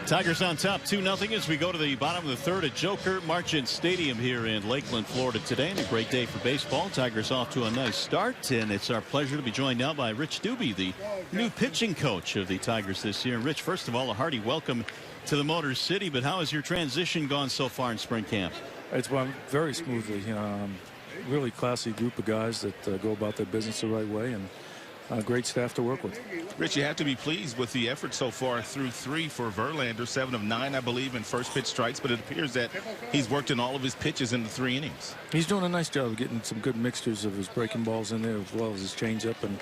Tigers on top 2-0 as we go to the bottom of the third at Joe Kurt Marchant Stadium here in Lakeland, Florida today. And a great day for baseball. Tigers off to a nice start, and it's our pleasure to be joined now by Rich Dubee, the new pitching coach of the Tigers this year. And Rich, first of all, a hearty welcome to the Motor City, but how has your transition gone so far in spring camp? It's gone very smoothly. Really classy group of guys that go about their business the right way, and great staff to work with. Rich, you have to be pleased with the effort so far through 3 for Verlander, 7 of 9, I believe, in first pitch strikes, but it appears that he's worked in all of his pitches in the 3 innings. He's doing a nice job of getting some good mixtures of his breaking balls in there as well as his changeup, and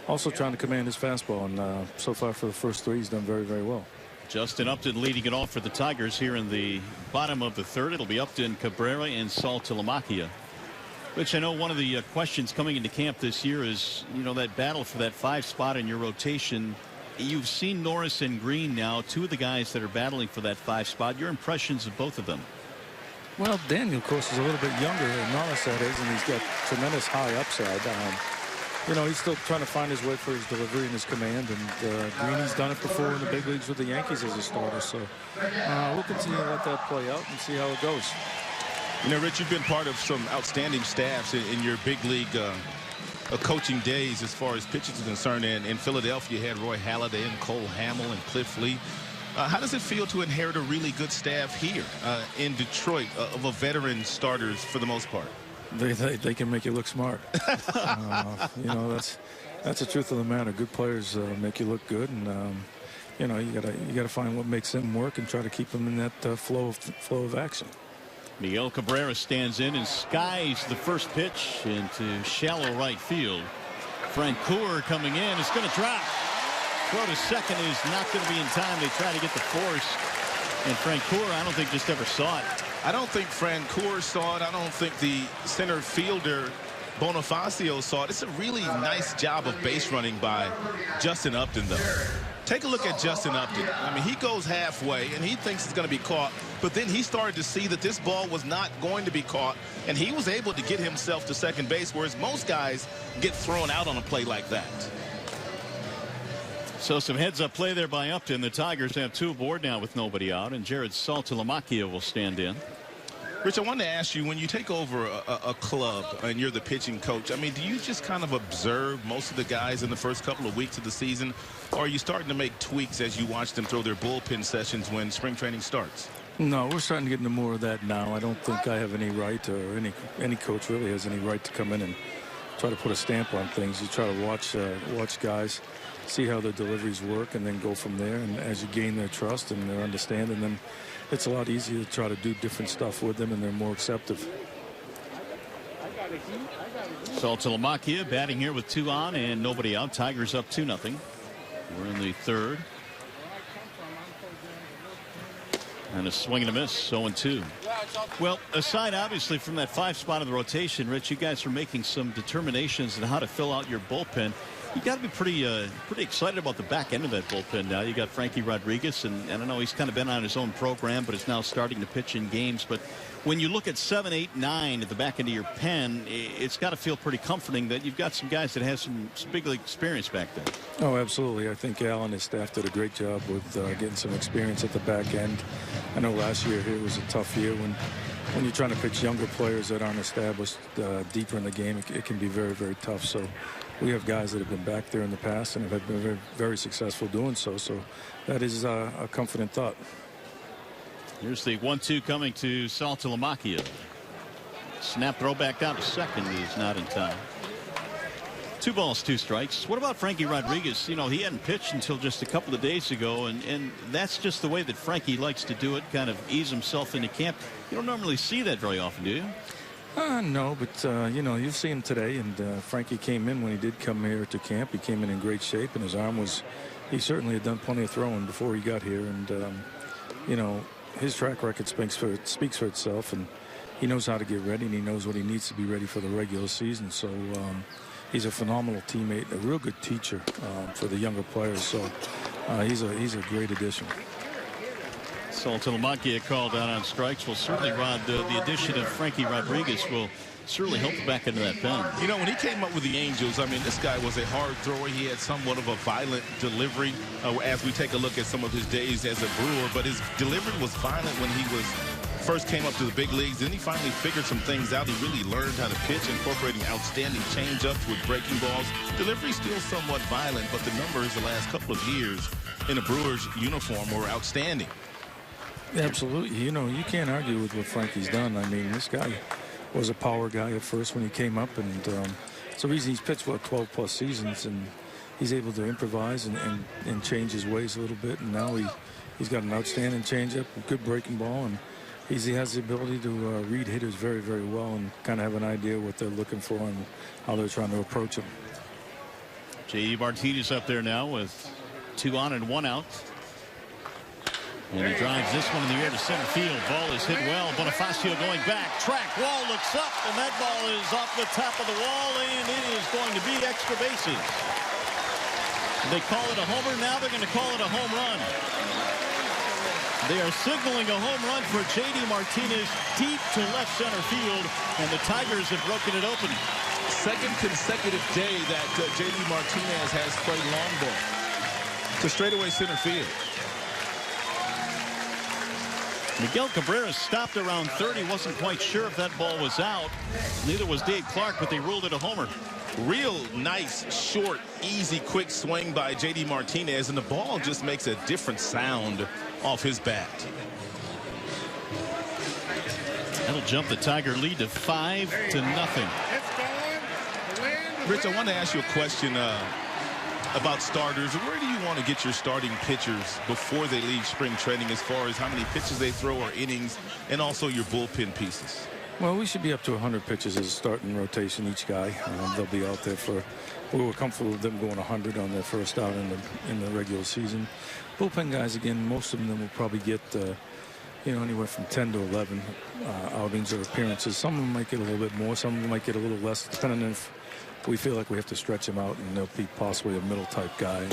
also trying to command his fastball. And so far for the first 3, he's done very, very well. Justin Upton leading it off for the Tigers here in the bottom of the third. It'll be Upton, Cabrera, and Saltalamacchia. Rich, I know one of the questions coming into camp this year is, that battle for that 5 spot in your rotation. You've seen Norris and Green now, 2 of the guys that are battling for that 5 spot. Your impressions of both of them? Well, Daniel, of course, is a little bit younger than Norris, that is, and he's got tremendous high upside. He's still trying to find his way for his delivery and his command, and Greeny's done it before in the big leagues with the Yankees as a starter. So we'll continue to let that play out and see how it goes. Rich, you've been part of some outstanding staffs in your big league coaching days as far as pitchers are concerned. And in Philadelphia, you had Roy Halladay and Cole Hamill and Cliff Lee. How does it feel to inherit a really good staff here in Detroit of a veteran starters for the most part? They can make you look smart. That's the truth of the matter. Good players make you look good, and you gotta find what makes them work and try to keep them in that flow of action. Miguel Cabrera stands in and skies the first pitch into shallow right field. Francoeur coming in. It's going to drop. Throw to second is not going to be in time. They try to get the force. And Francoeur, I don't think just ever saw it. I don't think Francoeur saw it. I don't think the center fielder Bonifacio saw it. It's a really nice job of base running by Justin Upton, though. Take a look at Justin Upton. I mean, he goes halfway, and he thinks it's going to be caught. But then he started to see that this ball was not going to be caught, and he was able to get himself to second base, whereas most guys get thrown out on a play like that. So some heads-up play there by Upton. The Tigers have 2 aboard now with nobody out, and Jared Saltalamacchia will stand in. Rich, I wanted to ask you, when you take over a club and you're the pitching coach, I mean, do you just kind of observe most of the guys in the first couple of weeks of the season, or are you starting to make tweaks as you watch them throw their bullpen sessions when spring training starts? No, we're starting to get into more of that now. I don't think I have any right, or any coach really has any right to come in and try to put a stamp on things. You try to watch guys, see how their deliveries work, and then go from there. And as you gain their trust and their understanding, then it's a lot easier to try to do different stuff with them, and they're more receptive. Saltalamacchia batting here with 2 on and nobody out. Tigers up 2-0. We're in the third. And a swing and a miss, 0-2. Well, aside obviously from that 5 spot of the rotation, Rich, you guys are making some determinations on how to fill out your bullpen. You got to be pretty excited about the back end of that bullpen now. You got Frankie Rodriguez, and I know he's kind of been on his own program, but is now starting to pitch in games. But when you look at 7, 8, 9 at the back end of your pen, it's got to feel pretty comforting that you've got some guys that have some big league experience back there. Oh, absolutely. I think Al and his staff did a great job with getting some experience at the back end. I know last year here was a tough year when you're trying to pitch younger players that aren't established deeper in the game. It can be very, very tough. So we have guys that have been back there in the past and have been very, very successful doing so. So that is a confident thought. Here's the 1-2 coming to Saltalamacchia. Snap throw back down to second is not in time. 2 balls, 2 strikes. What about Frankie Rodriguez? He hadn't pitched until just a couple of days ago, and that's just the way that Frankie likes to do it, kind of ease himself into camp. You don't normally see that very often, do you? No, but you've seen him today, and Frankie came in when he did come here to camp. He came in great shape, and his arm he certainly had done plenty of throwing before he got here, and his track record speaks for itself, and he knows how to get ready, and he knows what he needs to be ready for the regular season. So he's a phenomenal teammate, a real good teacher for the younger players. So he's a great addition. Saltalamacchia called out on strikes. Well, certainly, Rod, the addition of Frankie Rodriguez will certainly helped him back into that pen. You know, when he came up with the Angels, I mean, this guy was a hard thrower. He had somewhat of a violent delivery as we take a look at some of his days as a Brewer. But his delivery was violent when he first came up to the big leagues. Then he finally figured some things out. He really learned how to pitch, incorporating outstanding changeups with breaking balls. Delivery still somewhat violent, but the numbers the last couple of years in a Brewers uniform were outstanding. Absolutely. You know, you can't argue with what Frankie's done. I mean, this guy was a power guy at first when he came up, and it's the reason he's pitched, what, 12-plus seasons, and he's able to improvise and change his ways a little bit, and now he's got an outstanding changeup, a good breaking ball, and he has the ability to read hitters very, very well and kind of have an idea what they're looking for and how they're trying to approach him. J.D. Martinez up there now with 2 on and 1 out. And he drives this one in the air to center field. Ball is hit well. Bonifacio going back. Track. Wall looks up, and that ball is off the top of the wall, and it is going to be extra bases. They call it a homer. Now they're going to call it a home run. They are signaling a home run for J.D. Martinez deep to left center field, and the Tigers have broken it open. Second consecutive day that J.D. Martinez has played long ball to straightaway center field. Miguel Cabrera stopped around third. He wasn't quite sure if that ball was out. Neither was Dave Clark, but they ruled it a homer. Real nice, short, easy, quick swing by J.D. Martinez, and the ball just makes a different sound off his bat. That'll jump the Tiger lead to 5-0. Rich, I want to ask you a question about starters. Where do you want to get your starting pitchers before they leave spring training, as far as how many pitches they throw or innings, and also your bullpen pieces? Well, we should be up to 100 pitches as a starting rotation, each guy. They'll be out there for, we were comfortable with them going 100 on their first out in the regular season. Bullpen guys, again, most of them will probably get, anywhere from 10 to 11 outings or appearances. Some of them might get a little bit more, some of them might get a little less, depending on if we feel like we have to stretch them out, and they'll be possibly a middle type guy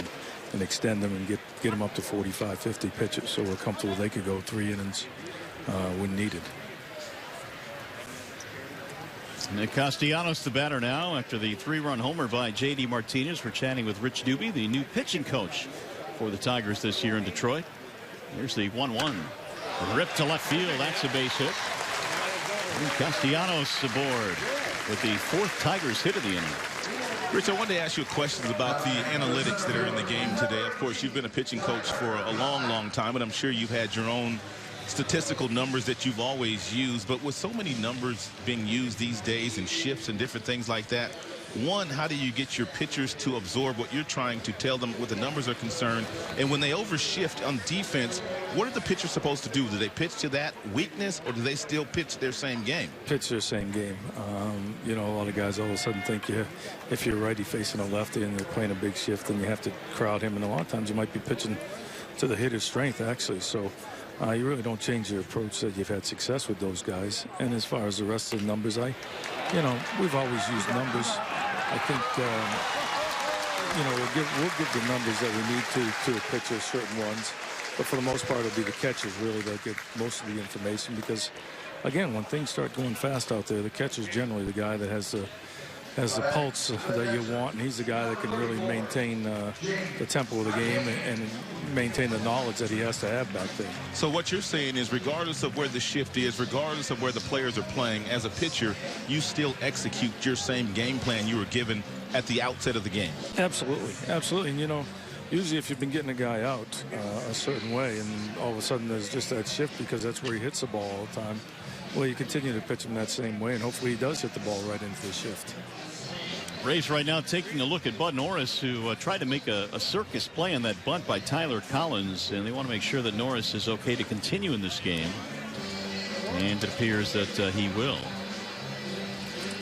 and extend them and get them up to 45, 50 pitches. So we're comfortable they could go 3 innings when needed. Nick Castellanos the batter now after the 3-run homer by J.D. Martinez. We're chatting with Rich Dubee, the new pitching coach for the Tigers this year in Detroit. Here's the 1-1. Ripped to left field. That's a base hit. And Castellanos aboard with the 4th Tigers hit of the inning. Rich, I wanted to ask you questions about the analytics that are in the game today. Of course, you've been a pitching coach for a long, long time, and I'm sure you've had your own statistical numbers that you've always used. But with so many numbers being used these days and shifts and different things like that, one, how do you get your pitchers to absorb what you're trying to tell them what the numbers are concerned? And when they overshift on defense, what are the pitchers supposed to do? Do they pitch to that weakness, or do they still pitch their same game? Pitch their same game. A lot of guys all of a sudden think if you're righty facing a lefty and they're playing a big shift, then you have to crowd him. And a lot of times you might be pitching to the hitter's strength, actually. So you really don't change your approach that you've had success with those guys. And as far as the rest of the numbers, we've always used numbers. I think, we'll give the numbers that we need to the pitchers, certain ones. But for the most part, it'll be the catchers really that get most of the information, because, again, when things start going fast out there, the catcher's generally the guy that has the pulse that you want, and he's the guy that can really maintain the tempo of the game and maintain the knowledge that he has to have back there. So what you're saying is, regardless of where the shift is, regardless of where the players are playing, as a pitcher, you still execute your same game plan you were given at the outset of the game. Absolutely. Absolutely. And, usually if you've been getting a guy out a certain way, and all of a sudden there's just that shift because that's where he hits the ball all the time, well, you continue to pitch him that same way, and hopefully he does hit the ball right into the shift. Rays right now taking a look at Bud Norris, who tried to make a circus play on that bunt by Tyler Collins, and they want to make sure that Norris is okay to continue in this game, and it appears that he will.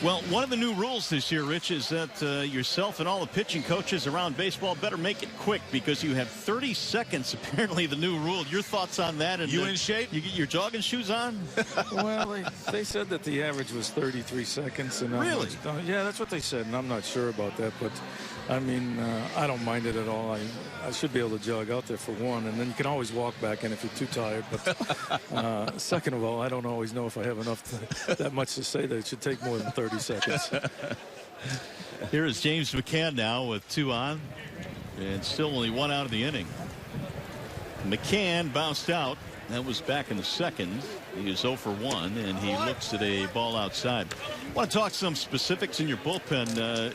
Well, one of the new rules this year, Rich, is that yourself and all the pitching coaches around baseball better make it quick, because you have 30 seconds, apparently the new rule. Your thoughts on that? And you in shape? You get your jogging shoes on? Well, they said that the average was 33 seconds. And really? Yeah, that's what they said, and I'm not sure about that. But I mean, I don't mind it at all. I should be able to jog out there for one, and then you can always walk back in if you're too tired. But second of all, I don't always know if I have that much to say that it should take more than 30 seconds. Here is James McCann now with 2 on, and still only 1 out of the inning. McCann bounced out. That was back in the second. He is 0 for 1, and he looks at a ball outside. I want to talk some specifics in your bullpen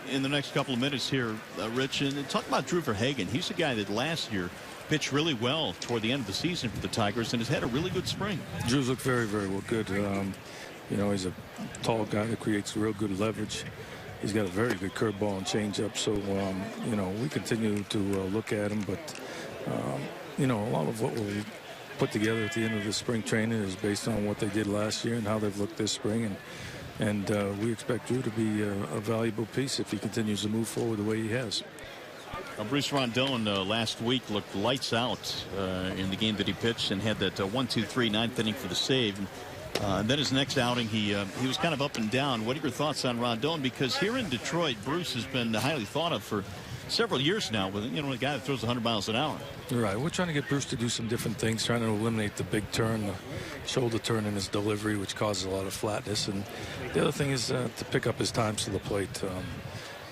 in the next couple of minutes here, Rich. And talk about Drew Verhagen. He's a guy that last year pitched really well toward the end of the season for the Tigers and has had a really good spring. Drew's looked very, very well good. You know, he's a tall guy that creates real good leverage. He's got a very good curveball and changeup. So, you know, we continue to look at him. But, you know, a lot of what we put together at the end of the spring training is based on what they did last year and how they've looked this spring. And we expect Drew to be a valuable piece if he continues to move forward the way he has. Bruce Rondon last week looked lights out in the game that he pitched and had that 1-2-3 ninth inning for the save. And then his next outing, he was kind of up and down. What are your thoughts on Rondon? Because here in Detroit, Bruce has been highly thought of for several years now with, you know, a guy that throws 100 miles an hour. Right. We're trying to get Bruce to do some different things, trying to eliminate the big turn, the shoulder turn in his delivery, which causes a lot of flatness. And the other thing is to pick up his times to the plate.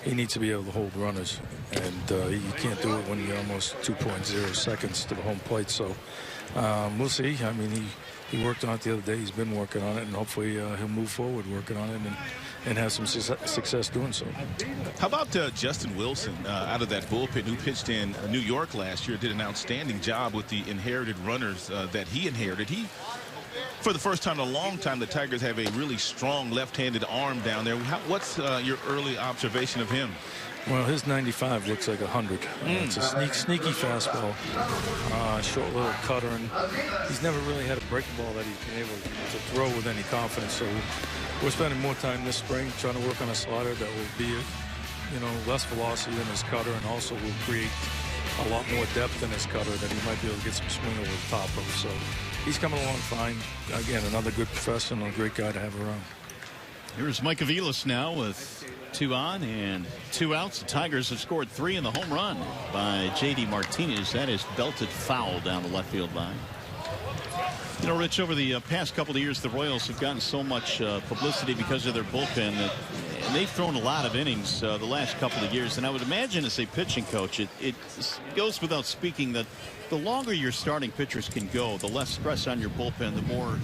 He needs to be able to hold runners, and you can't do it when you're almost 2.0 seconds to the home plate. So we'll see. I mean, he worked on it the other day. He's been working on it, and hopefully he'll move forward working on it and have some success doing so. How about Justin Wilson out of that bullpen, who pitched in New York last year, did an outstanding job with the inherited runners that he inherited. For the first time in a long time, the Tigers have a really strong left-handed arm down there. What's your early observation of him? Well, his 95 looks like 100. It's a sneaky fastball, short little cutter, and he's never really had a breaking ball that he's been able to throw with any confidence. So we're spending more time this spring trying to work on a slider that will be, you know, less velocity than his cutter, and also will create a lot more depth in his cutter that he might be able to get some swing over the top of. So he's coming along fine. Again, another good professional, a great guy to have around. Here's Mike Aviles now with 2 on and 2 outs. The Tigers have scored 3 in the home run by J.D. Martinez. That is belted foul down the left field line. You know, Rich, over the past couple of years, the Royals have gotten so much publicity because of their bullpen and they've thrown a lot of innings the last couple of years. And I would imagine as a pitching coach, it goes without speaking that the longer your starting pitchers can go, the less stress on your bullpen, the more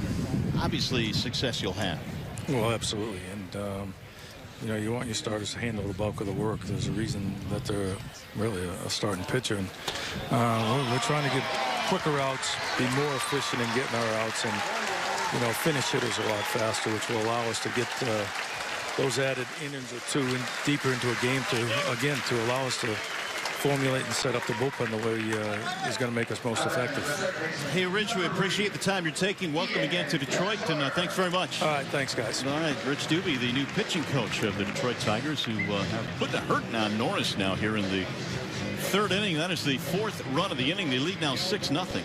obviously success you'll have. Well, absolutely. And, you know, you want your starters to handle the bulk of the work. There's a reason that they're really a starting pitcher. And we're trying to get quicker outs, be more efficient in getting our outs, and, you know, finish hitters a lot faster, which will allow us to get those added innings or 2 deeper into a game to allow us to formulate and set up the bullpen the way is going to make us most effective. Hey, Rich, we appreciate the time you're taking. Welcome again to Detroit, and thanks very much. All right, thanks, guys. All right, Rich Dubee, the new pitching coach of the Detroit Tigers, who have put the hurting on Norris now here in the 3rd inning. That is the 4th run of the inning. They lead now 6-0.